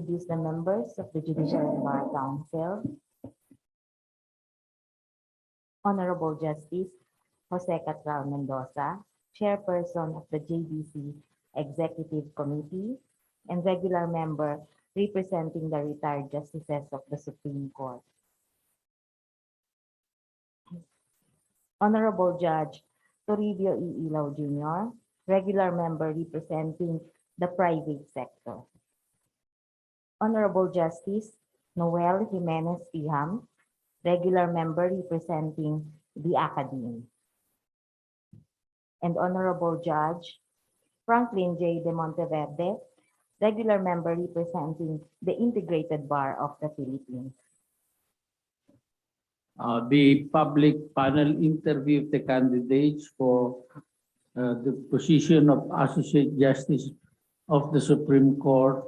introduce the members of the Judicial and Bar Council. Honorable Justice Jose Catral Mendoza, Chairperson of the JBC Executive Committee and regular member representing the retired justices of the Supreme Court. Honorable Judge Toribio E. Ilaw Jr., regular member representing the private sector. Honorable Justice Noel Jimenez Tiham, regular member representing the Academy. And Honorable Judge Franklin J. de Monteverde, regular member representing the Integrated Bar of the Philippines. The public panel interview of the candidates for the position of Associate Justice of the Supreme Court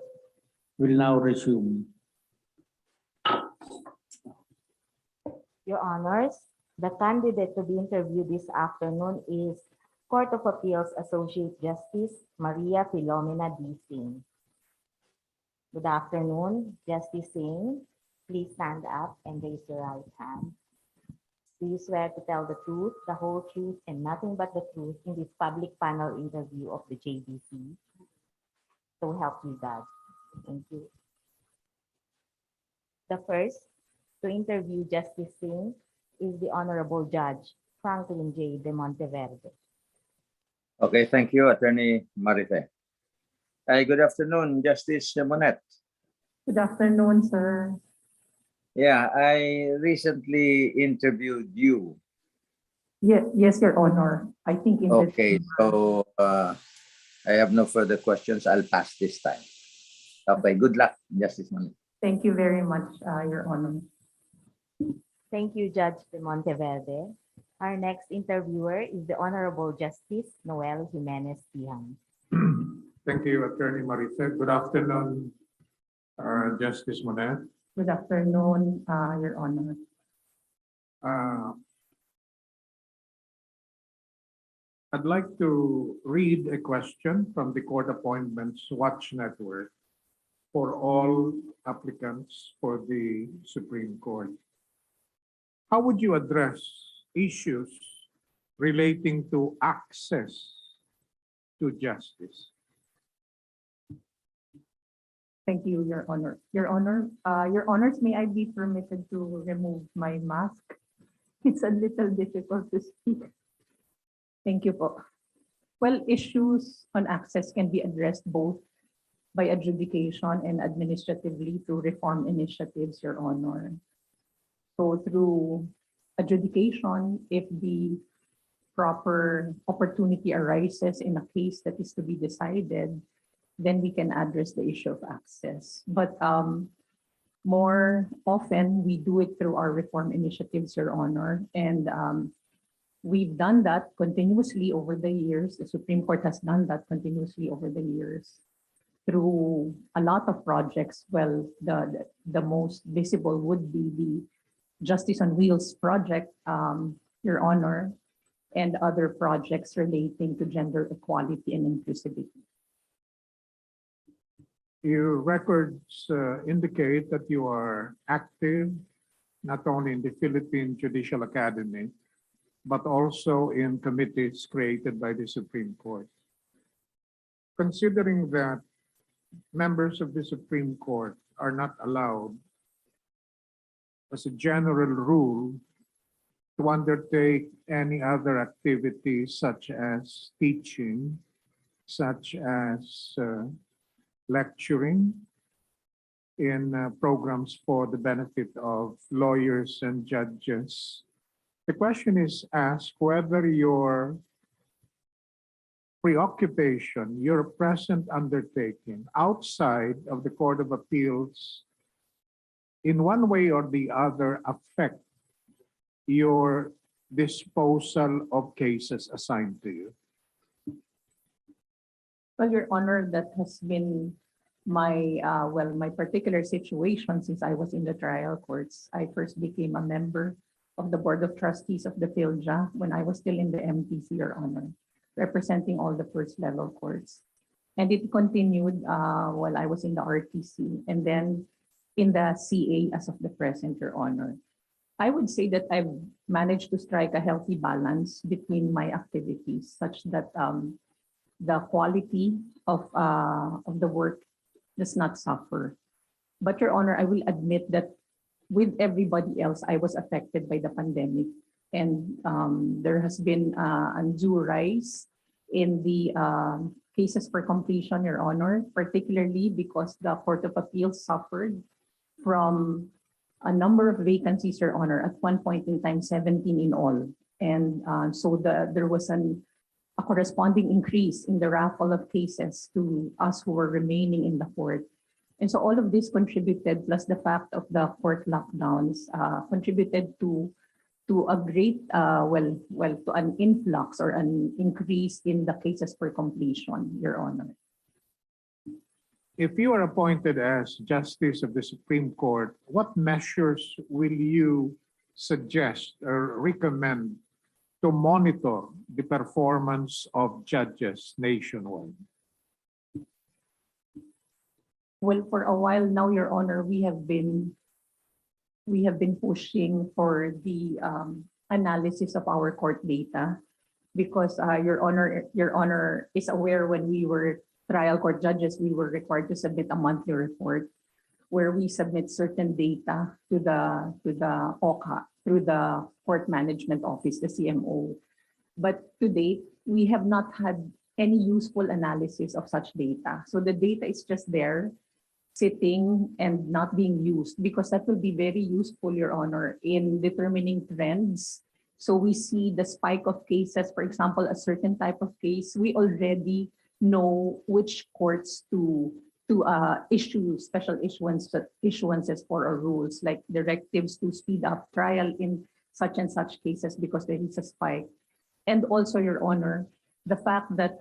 will now resume. Your Honors, the candidate to be interviewed this afternoon is Court of Appeals Associate Justice Maria Filomena D. Singh. Good afternoon, Justice Singh. Please stand up and raise your right hand. Do you swear to tell the truth, the whole truth, and nothing but the truth in this public panel interview of the JBC? So help you God. Thank you. The first to interview Justice Singh is the Honorable Judge Franklin J. de Monteverde. Okay, thank you, Attorney Marife. Good afternoon, Justice Monet. Good afternoon, sir. Yeah, I recently interviewed you. Yes, Your Honor. I think in Okay, so I have no further questions. I'll pass this time. Okay, good luck, Justice Monet. Thank you very much, Your Honor. Thank you, Judge de Monteverde. Our next interviewer is the Honorable Justice Noel Jimenez Tiham. Thank you, Attorney Marife. Good afternoon, Justice Monet. Good afternoon, Your Honor. I'd like to read a question from the Court Appointments Watch Network for all applicants for the Supreme Court. How would you address issues relating to access to justice? Thank you, Your Honor. Your Honors, may I be permitted to remove my mask? It's a little difficult to speak. Thank you po. Well, issues on access can be addressed both by adjudication and administratively through reform initiatives, Your Honor. So through adjudication, if the proper opportunity arises in a case that is to be decided, then we can address the issue of access. But more often, we do it through our reform initiatives, Your Honor. And we've done that continuously over the years. The Supreme Court has done that continuously over the years through a lot of projects. Well, the most visible would be the Justice on Wheels project, Your Honor, and other projects relating to gender equality and inclusivity. Your records indicate that you are active not only in the Philippine Judicial Academy, but also in committees created by the Supreme Court. Considering that members of the Supreme Court are not allowed, as a general rule, to undertake any other activities such as teaching, such as lecturing in programs for the benefit of lawyers and judges. The question is asked whether your preoccupation, your present undertaking outside of the Court of Appeals in one way or the other affect your disposal of cases assigned to you. Well, Your Honor, that has been my my particular situation since I was in the trial courts. I first became a member of the Board of Trustees of the PhilJA when I was still in the MTC, Your Honor, representing all the first level courts. And it continued while I was in the RTC and then in the CA as of the present, Your Honor. I would say that I've managed to strike a healthy balance between my activities such that the quality of the work does not suffer. But Your Honor, I will admit that with everybody else, I was affected by the pandemic. And there has been an undue rise in the cases for completion, Your Honor, particularly because the Court of Appeals suffered from a number of vacancies, Your Honor, at one point in time, 17 in all. And so there was a corresponding increase in the raffle of cases to us who were remaining in the court. And so all of this contributed, plus the fact of the court lockdowns, contributed to a great, to an influx or an increase in the cases for completion, Your Honor. If you are appointed as Justice of the Supreme Court, what measures will you suggest or recommend to monitor the performance of judges nationwide? Well, for a while now, Your Honor, we have been pushing for the analysis of our court data because Your Honor is aware when we were trial court judges, we were required to submit a monthly report where we submit certain data to the OCA through the Court Management Office, the CMO. But to date, we have not had any useful analysis of such data. So the data is just there, sitting and not being used because that will be very useful, Your Honor, in determining trends. So we see the spike of cases, for example, a certain type of case, we already know which courts to issue special issuances for our rules, like directives to speed up trial in such and such cases because there is a spike. And also, Your Honor, the fact that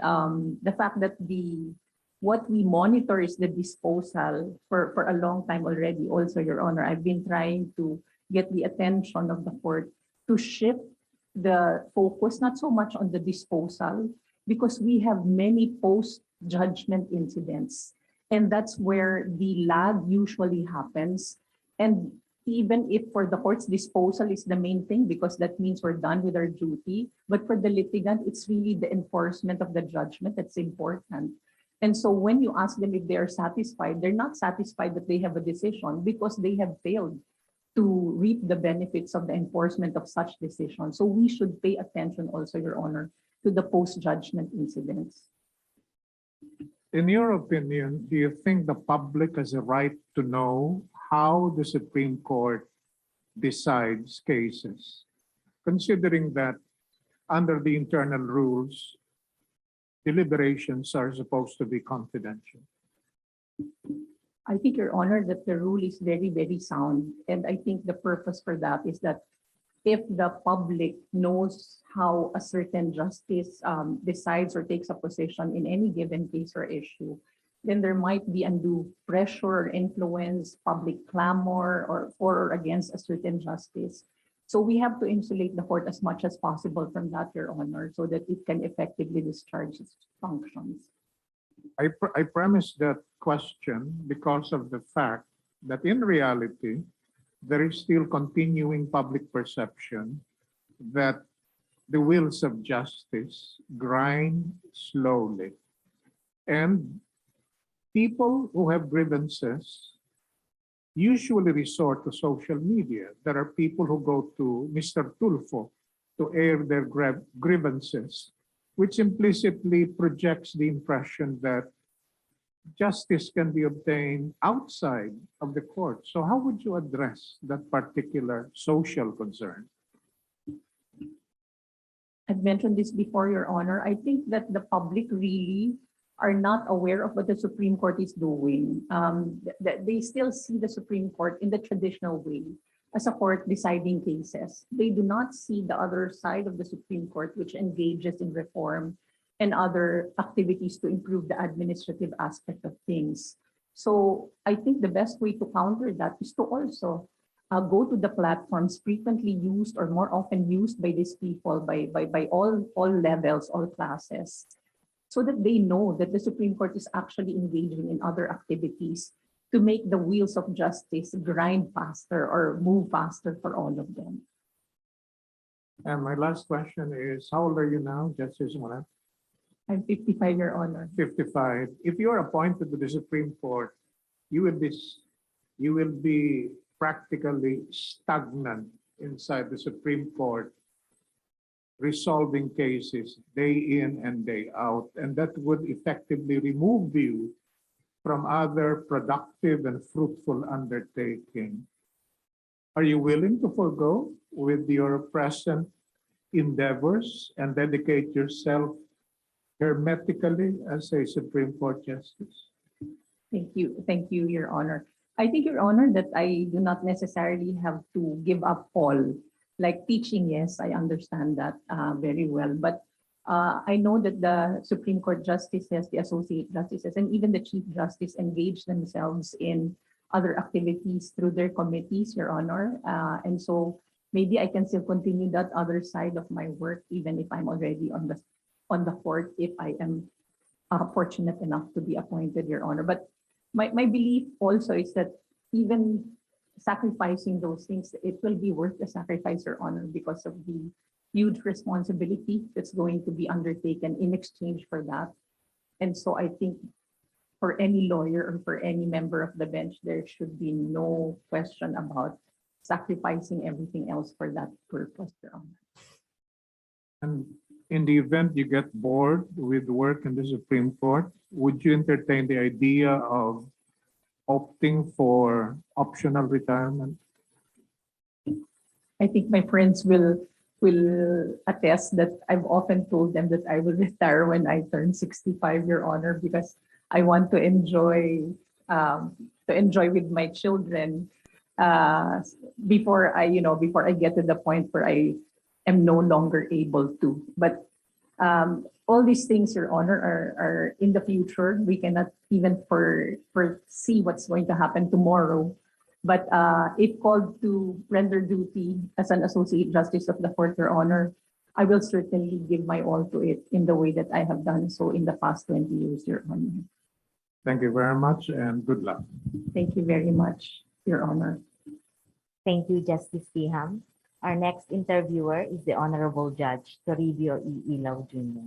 what we monitor is the disposal for a long time already. Also, Your Honor, I've been trying to get the attention of the court to shift the focus not so much on the disposal because we have many post-judgment incidents. And that's where the lag usually happens. And even if for the court's disposal is the main thing, because that means we're done with our duty, but for the litigant, it's really the enforcement of the judgment that's important. And so when you ask them if they are satisfied, they're not satisfied that they have a decision because they have failed to reap the benefits of the enforcement of such decisions. So we should pay attention also, Your Honor, to the post-judgment incidents. In your opinion, do you think the public has a right to know how the Supreme Court decides cases, considering that under the internal rules, deliberations are supposed to be confidential? I think, Your Honor, that the rule is very, very sound. And I think the purpose for that is that if the public knows how a certain justice decides or takes a position in any given case or issue, then there might be undue pressure or influence, public clamor, or for or against a certain justice. So we have to insulate the court as much as possible from that, Your Honor, so that it can effectively discharge its functions. I premise that question because of the fact that in reality, there is still continuing public perception that the wheels of justice grind slowly. And people who have grievances usually resort to social media. There are people who go to Mr. Tulfo to air their grievances, which implicitly projects the impression that justice can be obtained outside of the court. So how would you address that particular social concern? I've mentioned this before, Your Honor. I think that the public really are not aware of what the Supreme Court is doing. They still see the Supreme Court in the traditional way as a court deciding cases. They do not see the other side of the Supreme Court, which engages in reform and other activities to improve the administrative aspect of things. So I think the best way to counter that is to also go to the platforms frequently used or more often used by these people, by all levels, all classes, so that they know that the Supreme Court is actually engaging in other activities to make the wheels of justice grind faster or move faster for all of them. And my last question is, how old are you now, Justice Monet? I'm 55, Your Honor. 55. If you are appointed to the Supreme Court, you will be practically stagnant inside the Supreme Court, resolving cases day in and day out, and that would effectively remove you from other productive and fruitful undertaking. Are you willing to forego with your present endeavors and dedicate yourself hermetically as a Supreme Court Justice? Thank you, Your Honor. I think, Your Honor, that I do not necessarily have to give up all. Like teaching, yes, I understand that very well. But I know that the Supreme Court justices, the associate justices, and even the Chief Justice engage themselves in other activities through their committees, Your Honor. And so maybe I can still continue that other side of my work, even if I'm already on the court, if I am fortunate enough to be appointed, Your Honor. But my belief also is that even sacrificing those things, it will be worth the sacrifice, Your Honor, because of the huge responsibility that's going to be undertaken in exchange for that. And so I think for any lawyer or for any member of the bench, there should be no question about sacrificing everything else for that purpose, Your Honor. And in the event you get bored with work in the Supreme Court, would you entertain the idea of opting for optional retirement? I think my friends will attest that I've often told them that I will retire when I turn 65, Your Honor, because I want to enjoy with my children before I get to the point where I am no longer able to. But all these things, Your Honor, are in the future. We cannot even foresee what's going to happen tomorrow. But if called to render duty as an Associate Justice of the Court, Your Honor, I will certainly give my all to it in the way that I have done so in the past 20 years, Your Honor. Thank you very much and good luck. Thank you very much, Your Honor. Thank you, Justice Tiham. Our next interviewer is the Honorable Judge Toribio E. Ilaw Jr.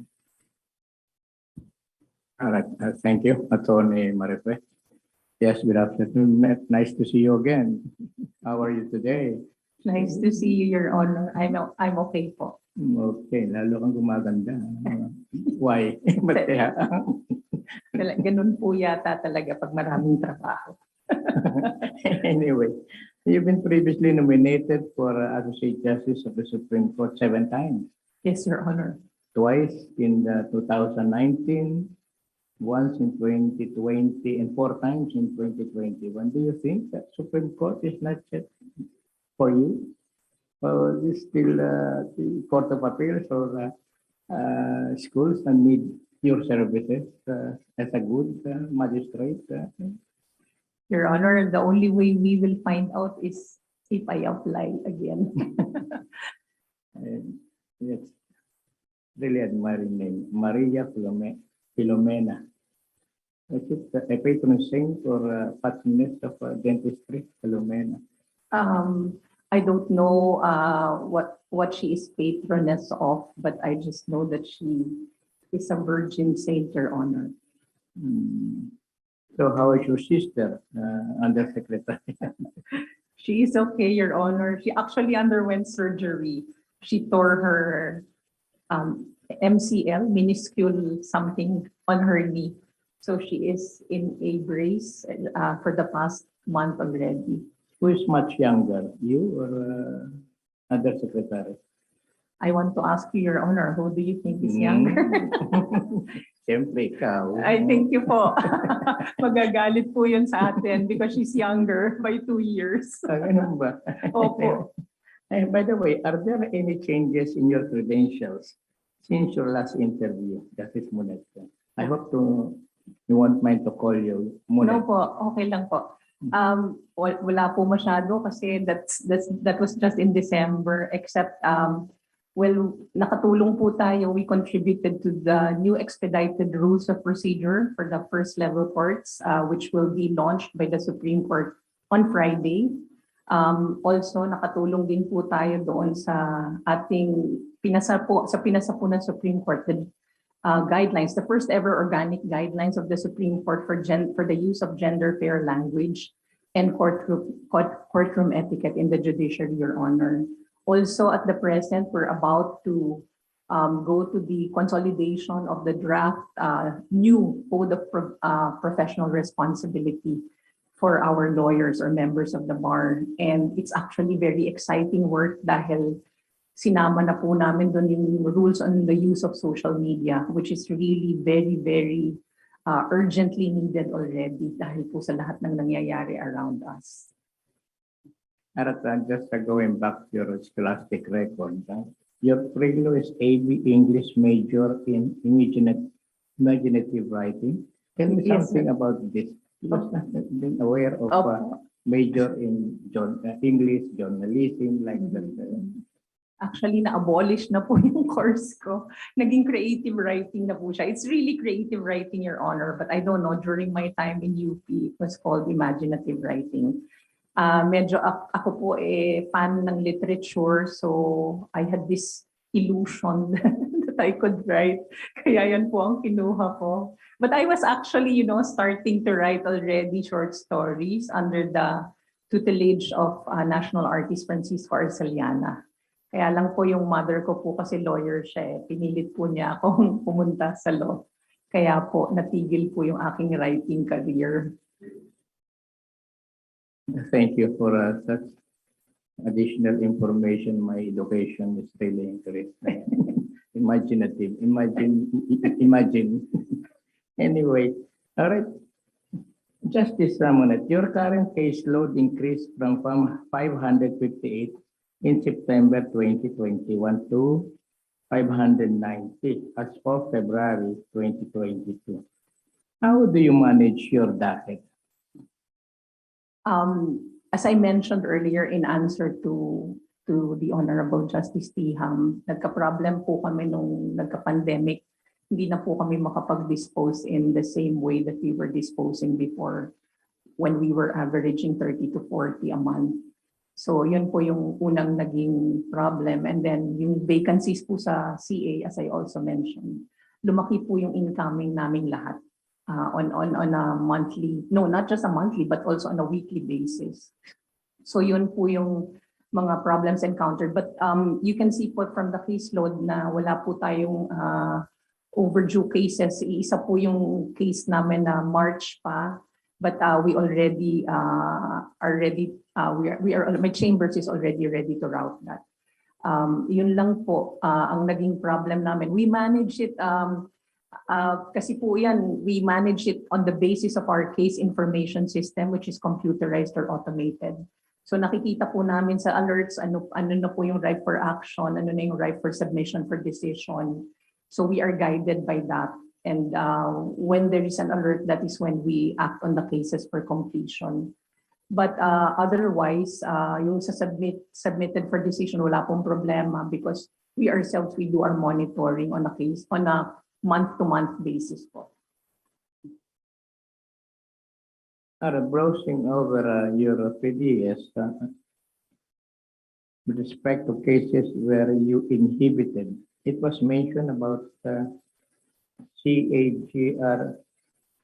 All right, thank you, Attorney Marife. Yes, good afternoon. Nice to see you again. How are you today? Nice to see you, Your Honor. I'm okay po. Okay, lalo kang gumaganda. Why? Ba't kaya? Ganun po yata talaga pag maraming trabaho. Anyway, you've been previously nominated for Associate Justice of the Supreme Court 7 times. Yes, Your Honor. Twice in 2019, once in 2020, and 4 times in 2021. Do you think that Supreme Court is not yet for you? Or is still the Court of Appeals or schools that need your services as a good magistrate? Your Honor, the only way we will find out is if I apply again. And yes, really admiring name, Maria Filomena. Is it a patron saint or patroness of dentistry, Filomena? I don't know what she is patroness of, but I just know that she is a virgin saint, Your Honor. So how is your sister, Undersecretary? She is okay, Your Honor. She actually underwent surgery. She tore her MCL, minuscule something, on her knee. So she is in a brace for the past month already. Who is much younger, you or Undersecretary? I want to ask you, Your Honor, who do you think is younger? Siyempre, ikaw. I think you po. Magagalit po yun sa atin because she's younger by 2 years. Ganun ba? Opo. By the way, are there any changes in your credentials since your last interview, Justice Monet? I hope you won't mind to call you Monet. No po, okay lang po. Wala po masyado kasi that was just in December, except Well, nakatulong po tayo. We contributed to the new expedited rules of procedure for the first level courts, which will be launched by the Supreme Court on Friday. Also, nakatulong din po tayo doon sa ating pinasa po ng Supreme Court, the guidelines, the first ever organic guidelines of the Supreme Court for the use of gender fair language and courtroom etiquette in the judiciary, Your Honor. Also, at the present, we're about to go to the consolidation of the draft new Code of Professional Responsibility for our lawyers or members of the bar. And it's actually very exciting work dahil sinama na po namin doon yung rules on the use of social media, which is really very, very urgently needed already dahil po sa lahat ng nangyayari around us. Just going back to your scholastic record, your previous AB English major in imaginative writing. Tell me Yes, something about this. I was not been aware of major in English journalism like that. Actually, na-abolish na po yung course ko. Naging creative writing na po siya. It's really creative writing, Your Honor, but I don't know, during my time in UP, it was called imaginative writing. Medyo ako po fan ng literature, so I had this illusion that I could write. Kaya yan po ang kinuha ko. But I was actually, starting to write already short stories under the tutelage of National Artist Francisco Arceliana. Kaya lang po yung mother ko po kasi lawyer siya. Pinilit po niya akong pumunta sa law. Kaya po natigil po yung aking writing career. Thank you for such additional information. My education is really interesting. Imaginative. Imagine. Anyway, all right. Justice Ramonet, your current caseload increased from 558 in September 2021 to 590 as of February 2022. How do you manage your docket? As I mentioned earlier in answer to the Honorable Justice Tiham, nagka-problem po kami nung nagka-pandemic. Hindi na po kami makapag-dispose in the same way that we were disposing before when we were averaging 30 to 40 a month. So yun po yung unang naging problem. And then yung vacancies po sa CA, as I also mentioned, lumaki po yung incoming naming lahat. On a monthly, no, not just a monthly, but also on a weekly basis. So yun po yung mga problems encountered. But you can see po from the caseload na wala po tayong overdue cases. Isa po yung case namin na March pa, but we already are ready. My chambers is already ready to route that. Yun lang po ang naging problem namin. We manage it. Kasi po yan, we manage it on the basis of our case information system, which is computerized or automated. So nakikita po namin sa alerts, ano na po yung right for action, ano na yung right for submission for decision. So we are guided by that. And when there is an alert, that is when we act on the cases for completion. But otherwise, yung sa submitted for decision, wala pong problema because we ourselves, we do our monitoring on a case, on a month-to-month basis po. Browsing over your PDS, with respect to cases where you inhibited, it was mentioned about CAGR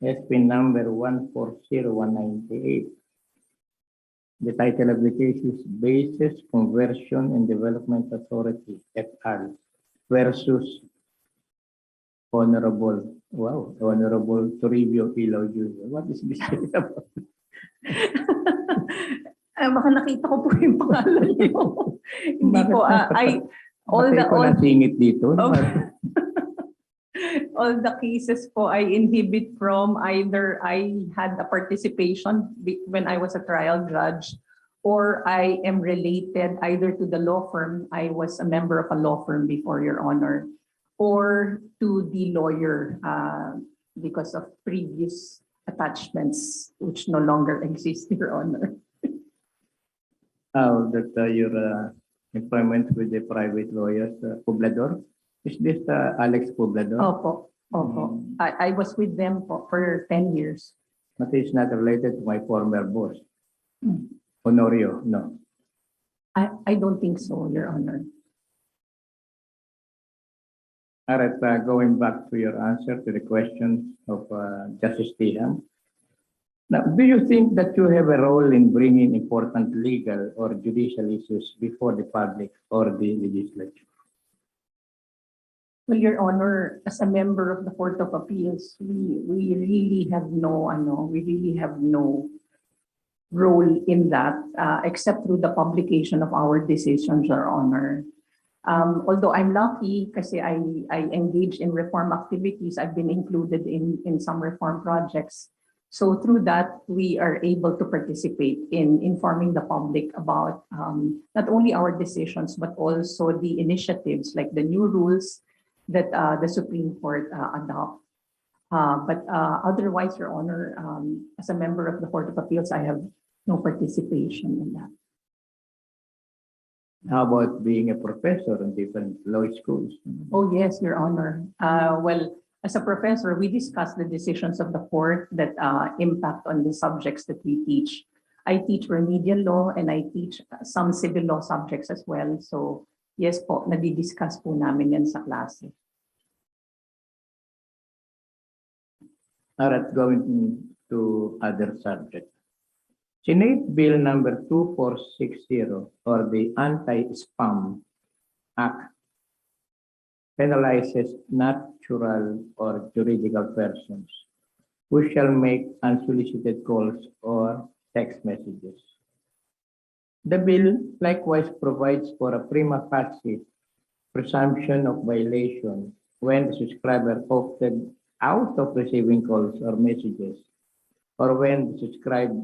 SP number 140198. The title of the case is Basis Conversion and Development Authority et al. Versus Honorable Toribio Ilaw Jr. What is this case about? Baka nakita ko po yung pangalan niyo. Hindi po, all the cases po I inhibit from either I had a participation when I was a trial judge or I am related either to the law firm, I was a member of a law firm before, Your Honor, or to the lawyer because of previous attachments which no longer exist, Your Honor. That your employment with the private lawyers, Poblador. Is this Alex Poblador? Opo, opo. I was with them for 10 years. But he's not related to my former boss, Hmm. Honorio, no. I don't think so, Your Honor. All right, going back to your answer to the question of Justice Tiham. Now, do you think that you have a role in bringing important legal or judicial issues before the public or the legislature? Well, Your Honor, as a member of the Court of Appeals, we really have no role in that, except through the publication of our decisions, Your Honor. Although I'm lucky kasi I engage in reform activities, I've been included in some reform projects. So through that, we are able to participate in informing the public about not only our decisions, but also the initiatives like the new rules that the Supreme Court adopt. But otherwise, Your Honor, as a member of the Court of Appeals, I have no participation in that. How about being a professor in different law schools? Oh, yes, Your Honor. Well, as a professor, we discuss the decisions of the court that impact on the subjects that we teach. I teach remedial law and I teach some civil law subjects as well. So, yes po, nadi-discuss po namin yan sa klase. All right, going to other subjects. Senate Bill number 2460 or the Antispam Act penalizes natural or juridical persons who shall make unsolicited calls or text messages. The bill likewise provides for a prima facie presumption of violation when the subscriber opted out of receiving calls or messages, or when the subscriber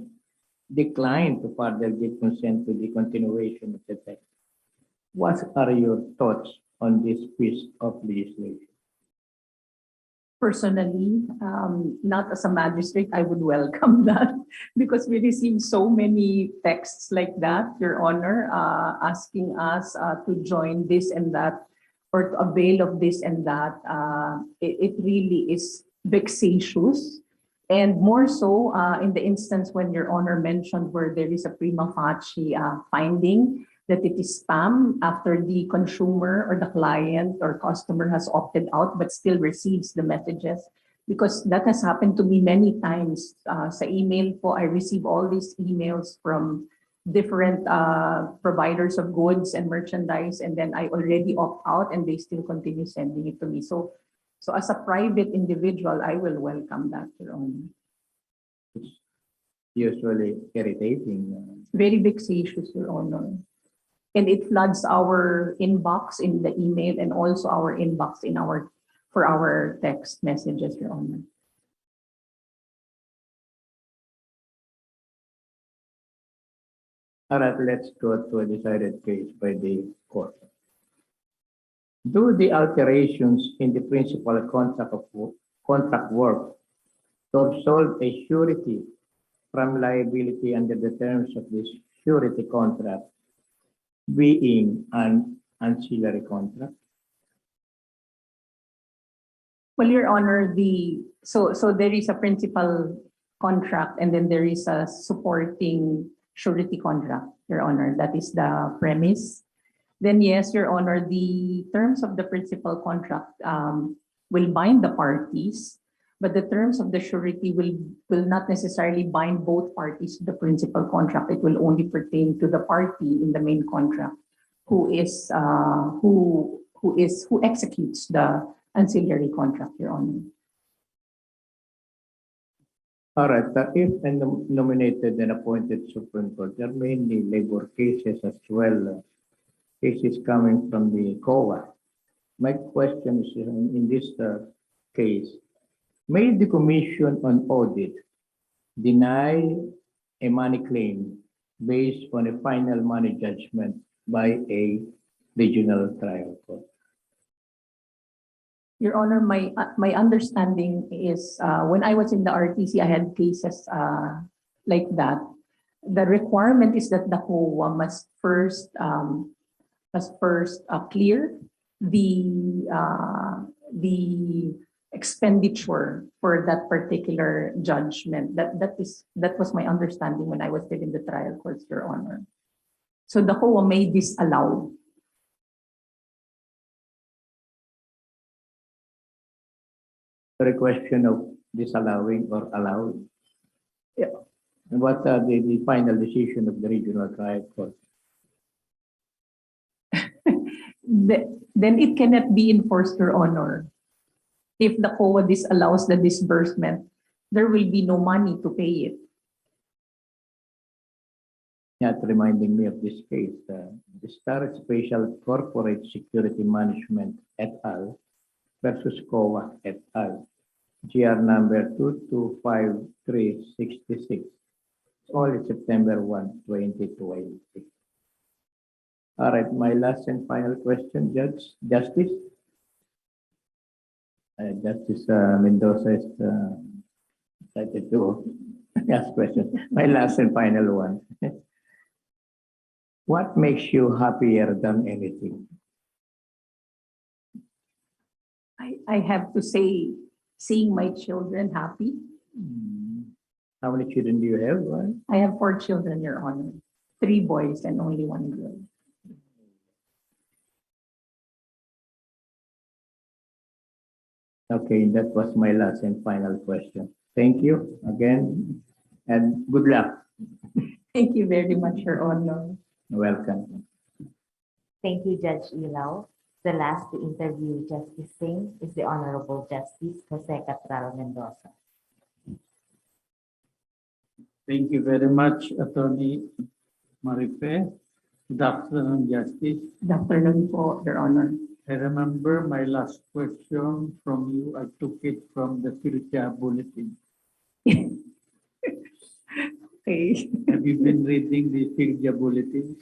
declined to further give consent to the continuation of the text. What are your thoughts on this piece of legislation? Personally, not as a magistrate, I would welcome that because we receive so many texts like that, Your Honor, asking us to join this and that or to avail of this and that. It really is vexatious. And more so in the instance when Your Honor mentioned where there is a prima facie finding that it is spam after the consumer or the client or customer has opted out but still receives the messages. Because that has happened to me many times. Sa email po, I receive all these emails from different providers of goods and merchandise, and then I already opt out and they still continue sending it to me. So as a private individual, I will welcome that, Your Honor. It's usually irritating. Very vexatious, Your Honor. And it floods our inbox in the email and also our inbox in for our text messages, Your Honor. All right, let's go to a decided case by the court. Do the alterations in the principal contract work to absolve a surety from liability under the terms of this surety contract being an ancillary contract? Well, Your Honor, so there is a principal contract and then there is a supporting surety contract, Your Honor. That is the premise. Then yes, Your Honor, the terms of the principal contract will bind the parties, but the terms of the surety will not necessarily bind both parties to the principal contract. It will only pertain to the party in the main contract who executes the ancillary contract, Your Honor. All right, if a nominated and appointed Supreme Court, there are mainly labor cases as well, cases coming from the COA. My question is, in this case, may the Commission on Audit deny a money claim based on a final money judgment by a regional trial court? Your Honor, my understanding is when I was in the RTC, I had cases like that. The requirement is that the COA must first must first clear the expenditure for that particular judgment. That was my understanding when I was still in the trial courts, Your Honor. So the COA may disallow. For a question of disallowing or allowing. Yeah. And what are the final decision of the regional trial court? Then it cannot be enforced, Your Honor. If the COA disallows the disbursement, there will be no money to pay it. Not reminding me of this case, the Star Special Corporate Security Management et al. Versus COA et al. GR number 225366. Only September 1, 2020. All right, my last and final question, Justice. Justice Mendoza is excited to ask questions. My last and final one. What makes you happier than anything? I have to say, seeing my children happy. How many children do you have? One? I have 4 children, Your Honor. 3 boys and only 1 girl. Okay, that was my last and final question. Thank you again and good luck. Thank you very much, Your Honor. Welcome. Thank you, Judge Ilaw. The last to interview Justice Singh is the Honorable Justice Jose Catraro Mendoza. Thank you very much, Attorney Marife. Good afternoon, Justice. Good afternoon po, Your Honor. I remember my last question from you. I took it from the Philja Bulletin. Okay. Have you been reading the Philja Bulletin?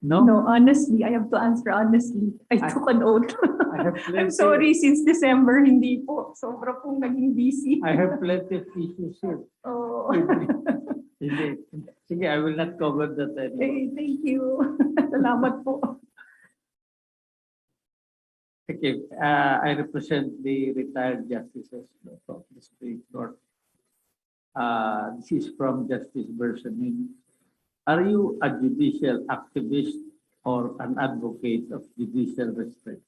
No? No, honestly, I have to answer honestly. I took an oath. I have I'm plenty. sorry, since December, hindi po. Sobra pong naging busy. I have plenty of issues here. Oh. Hindi. Sige, I will not cover that anymore. Hey, thank you. Salamat po. Okay, I represent the retired justices of the Supreme Court. This is from Justice Bersamin. Are you a judicial activist or an advocate of judicial restraint?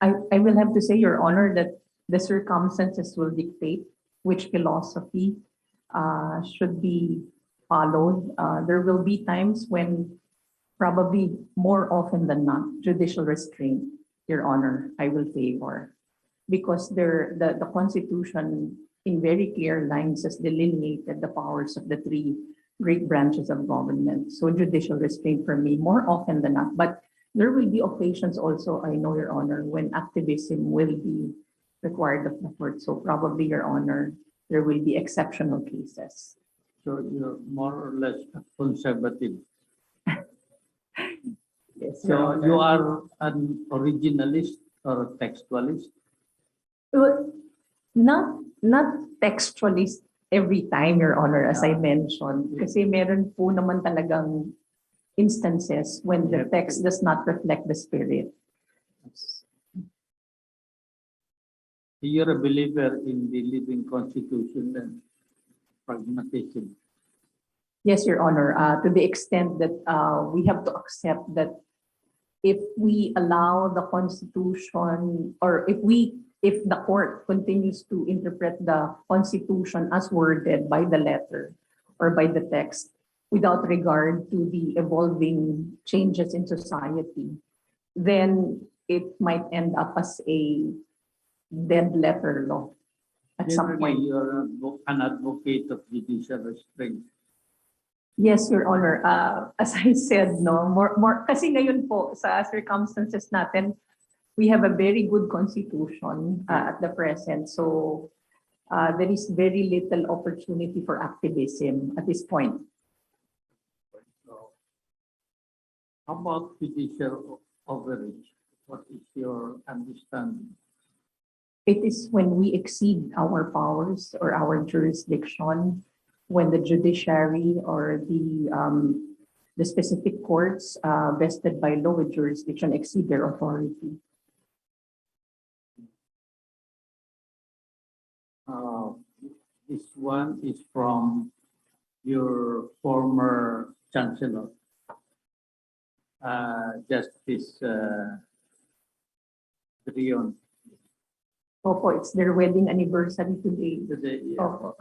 I will have to say, Your Honor, that the circumstances will dictate which philosophy should be followed. There will be times when probably more often than not, judicial restraint, Your Honor, I will favor. Because the Constitution in very clear lines has delineated the powers of the 3 great branches of government. So judicial restraint for me, more often than not. But there will be occasions also, I know, Your Honor, when activism will be required of the court. So probably, Your Honor, there will be exceptional cases. So you're more or less a conservative. Yes, Your So Honor. you are an originalist or a textualist? Well, not textualist every time, Your Honor, as I mentioned. Kasi meron po naman talagang instances when the text does not reflect the spirit. You're a believer in the living constitution and pragmatism. Yes, Your Honor, to the extent that we have to accept that if we allow the Constitution, or if the court continues to interpret the Constitution as worded by the letter or by the text without regard to the evolving changes in society, then it might end up as a dead letter law at some point. Generally, you're an advocate of judicial restraint. Yes, Your Honor. As I said, no, more kasi ngayon po sa circumstances natin, we have a very good constitution at the present. So there is very little opportunity for activism at this point. So, how about judicial overreach? What is your understanding? It is when we exceed our powers or our jurisdiction, when the judiciary or the specific courts vested by law with jurisdiction exceed their authority. This one is from your former chancellor, Justice Rion. Opo, it's their wedding anniversary today. Today, yeah. Opo.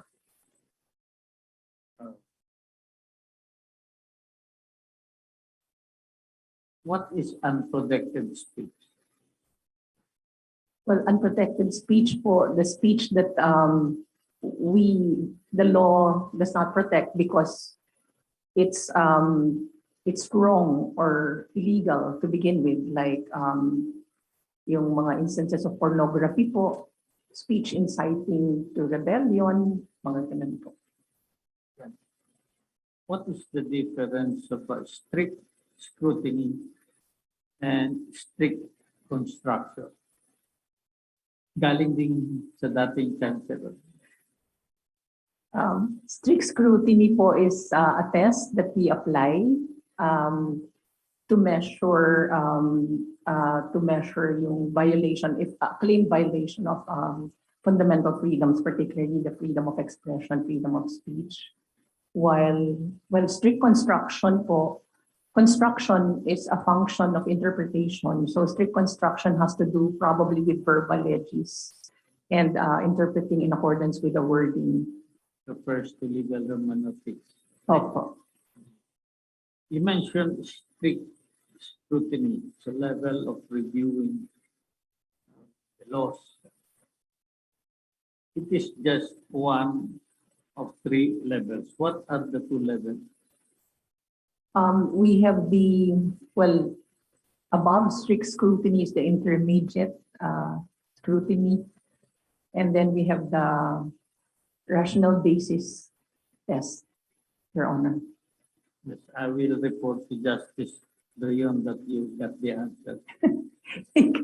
What is unprotected speech? Well, unprotected speech po, the speech that the law does not protect because it's wrong or illegal to begin with, like yung mga instances of pornography po, speech inciting to rebellion, mga ganun po. What is the difference of a strict scrutiny and strict construction? Galing din sa dating chancellor. Strict scrutiny po is a test that we apply to measure yung violation, if a claimed violation of fundamental freedoms, particularly the freedom of expression, freedom of speech. While strict construction po, construction is a function of interpretation. So strict construction has to do probably with verbalities and interpreting in accordance with the wording. Refers to legal hermeneutics. Opo. You mentioned strict scrutiny, it's a level of reviewing the laws. It is just one of 3 levels. What are the 2 levels? We have above strict scrutiny is the intermediate scrutiny. And then we have the rational basis test, Your Honor. Yes, I will report to Justice Rion that you got the answer. Thank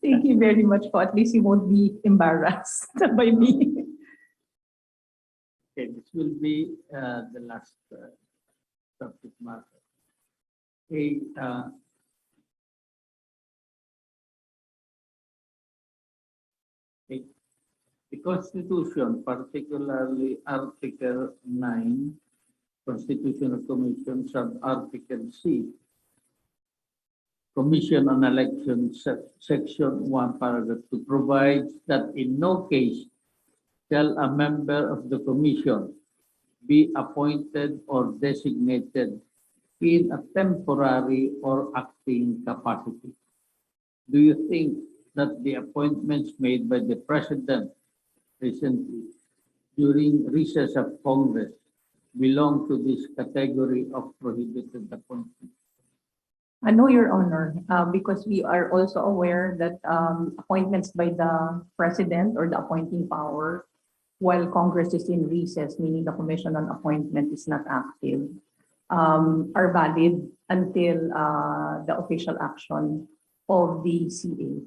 you very much po. At least you won't be embarrassed by me. Okay, this will be the last subject matter. Okay, the Constitution, particularly Article 9, Constitutional Commission, sub-Article C, Commission on Elections, Section 1, Paragraph 2, provides that in no case shall a member of the Commission be appointed or designated in a temporary or acting capacity. Do you think that the appointments made by the President recently during recess of Congress belong to this category of prohibited appointments? I know, Your Honor, because we are also aware that appointments by the President or the appointing power while Congress is in recess, meaning the Commission on Appointment is not active, are valid until the official action of the CA.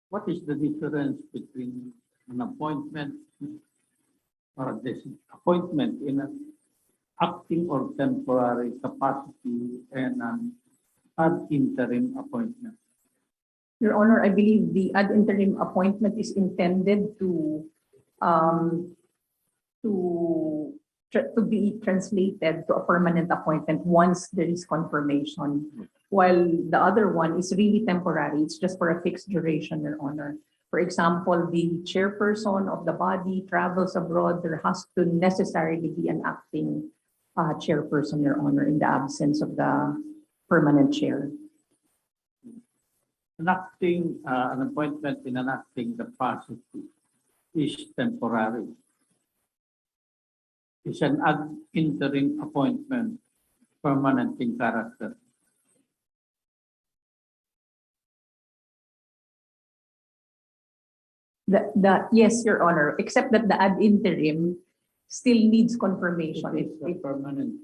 What is the difference between an appointment or this appointment in an acting or temporary capacity and an ad interim appointment? Your Honor, I believe the ad interim appointment is intended to be translated to a permanent appointment once there is confirmation, while the other one is really temporary. It's just for a fixed duration, Your Honor. For example, the chairperson of the body travels abroad, there has to necessarily be an acting chairperson, Your Honor, in the absence of the permanent chair. An appointment in an acting capacity is temporary. Is an ad interim appointment permanent in character? Yes, Your Honor, except that the ad interim still needs confirmation. It is permanent.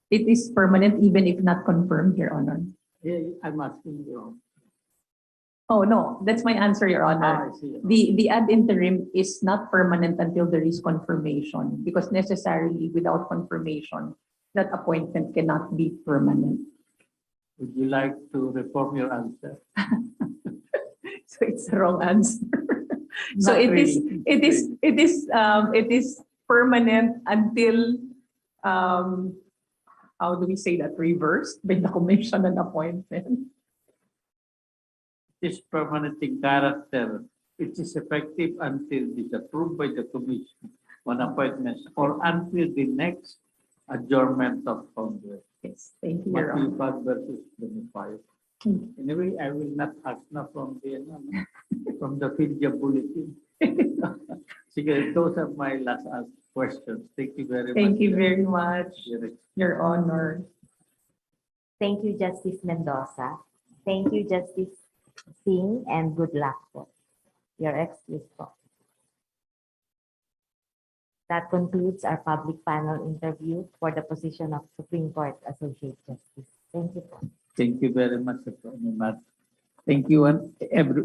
It is permanent even if not confirmed, Your Honor. Yeah, I'm asking you. Oh, no, that's my answer, Your Honor. I see. The ad interim is not permanent until there is confirmation, because necessarily without confirmation, that appointment cannot be permanent. Would you like to reform your answer? So it's the wrong answer. So Not it is, really. it is permanent until, how do we say that, reversed by the commission and appointment. It is permanent in character. It is effective until disapproved by the commission on appointments or until the next adjournment of Congress. Yes, thank you, Your Honor. Matipag versus 25. Anyway, I will not ask na from the Philia Bulletin. Sige, those are my last questions. Thank you very much. Thank you very much, Your Your Honor. Thank you, Justice Mendoza. Thank you, Justice Singh, and good luck po. Your excuse po. That concludes our public panel interview for the position of Supreme Court Associate Justice. Thank you po. Thank you very much, Attorney Matt. Thank you, and every